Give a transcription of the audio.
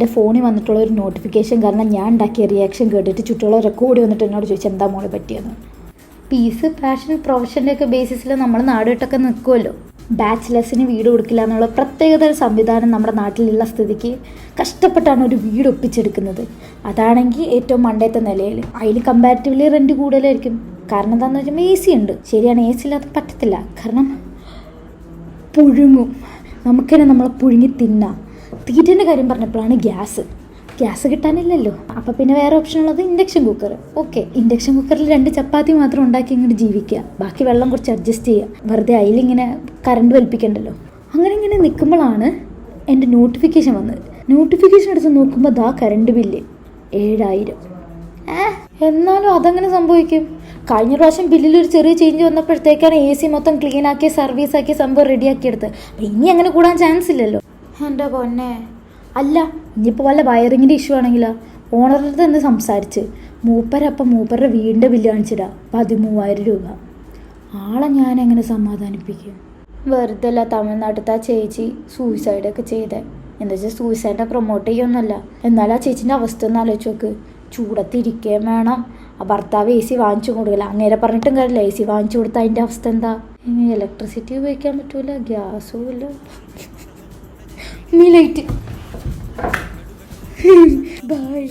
എൻ്റെ ഫോണിൽ വന്നിട്ടുള്ള ഒരു നോട്ടിഫിക്കേഷൻ കാരണം ഞാൻ ഉണ്ടാക്കിയ റിയാക്ഷൻ കേട്ടിട്ട് ചുറ്റുമുള്ളവരൊക്കെ കൂടി വന്നിട്ട് എന്നോട് ചോദിച്ചു എന്താ മോളെ പറ്റിയെന്ന്. പീസ് പാഷൻ പ്രൊഫഷൻ്റെയൊക്കെ ബേസിസിൽ നമ്മൾ നാടുവിട്ടൊക്കെ നിൽക്കുമല്ലോ. ബാച്ചിലേഴ്സിന് വീട് കൊടുക്കില്ല എന്നുള്ള പ്രത്യേകത സംവിധാനം നമ്മുടെ നാട്ടിലുള്ള സ്ഥിതിക്ക് കഷ്ടപ്പെട്ടാണ് ഒരു വീട് ഒപ്പിച്ചെടുക്കുന്നത്. അതാണെങ്കിൽ ഏറ്റവും മണ്ടയത്തെ നിലയിൽ. അതിൽ കമ്പാരിറ്റീവ്ലി റെൻറ്റ് കൂടുതലായിരിക്കും. കാരണം എന്താണെന്ന് വെച്ചാൽ AC ഉണ്ട്. ശരിയാണ്, AC ഇല്ലാതെ പറ്റത്തില്ല. കാരണം പുഴുങ്ങും, നമുക്കെന്നെ നമ്മളെ പുഴുങ്ങി തിന്നാം. തീറ്റേൻ്റെ കാര്യം പറഞ്ഞപ്പോഴാണ് ഗ്യാസ് കിട്ടാനില്ലല്ലോ. അപ്പോൾ പിന്നെ വേറെ ഓപ്ഷൻ ഉള്ളത് ഇൻഡക്ഷൻ കുക്കർ. ഓക്കെ, ഇൻഡക്ഷൻ കുക്കറിൽ 2 ചപ്പാത്തി മാത്രം ഉണ്ടാക്കി ഇങ്ങോട്ട് ജീവിക്കുക, ബാക്കി വെള്ളം കുറച്ച് അഡ്ജസ്റ്റ് ചെയ്യുക. വെറുതെ അതിലിങ്ങനെ കറണ്ട് വലിപ്പിക്കണ്ടല്ലോ. അങ്ങനെ നിൽക്കുമ്പോഴാണ് എൻ്റെ നോട്ടിഫിക്കേഷൻ വന്നത്. നോട്ടിഫിക്കേഷൻ എടുത്ത് നോക്കുമ്പോൾ കറണ്ട് ബില്ല് 7000. എന്നാലും അതങ്ങനെ സംഭവിക്കും? കഴിഞ്ഞ പ്രാവശ്യം ബില്ലിലൊരു ചെറിയ ചേഞ്ച് വന്നപ്പോഴത്തേക്കാണ് AC മൊത്തം ക്ലീൻ ആക്കി സർവീസാക്കി സംഭവം റെഡിയാക്കിയെടുത്ത്. അപ്പം ഇനി അങ്ങനെ കൂടാൻ ചാൻസ് ഇല്ലല്ലോ. എൻ്റെ പൊന്നെ, അല്ല ഇനിയിപ്പോൾ വല്ല വയറിങ്ങിൻ്റെ ഇഷ്യൂ ആണെങ്കിലോ? ഓണറിൻ്റെ അടുത്ത് എന്ത് സംസാരിച്ച് മൂപ്പരുടെ വീടിൻ്റെ ബില്ല് കാണിച്ചിടാം 13,000 രൂപ. ആളെ ഞാൻ എങ്ങനെ സമാധാനിപ്പിക്കും? വെറുതെ അല്ല തമിഴ്നാട്ടിലത്തെ ആ ചേച്ചി സൂയിസൈഡൊക്കെ ചെയ്തേ. എന്താ വെച്ചാൽ സൂയിസൈഡിനെ പ്രൊമോട്ട് ചെയ്യൊന്നുമല്ല. എന്നാലും ആ ചേച്ചീൻ്റെ അവസ്ഥ ഒന്ന് ആലോചിച്ച് നോക്ക്. ചൂടത്തിരിക്കുകയും വേണം, ആ ഭർത്താവ് AC വാങ്ങിച്ചു കൊടുക്കില്ല. അങ്ങനെ പറഞ്ഞിട്ടും കാര്യമില്ല, AC വാങ്ങിച്ചു കൊടുത്താൽ അതിൻ്റെ അവസ്ഥ എന്താ? ഇനി ഇലക്ട്രിസിറ്റി ഉപയോഗിക്കാൻ പറ്റൂല, ഗ്യാസും ഇല്ല. നീ ലൈറ്റ് ബൈ.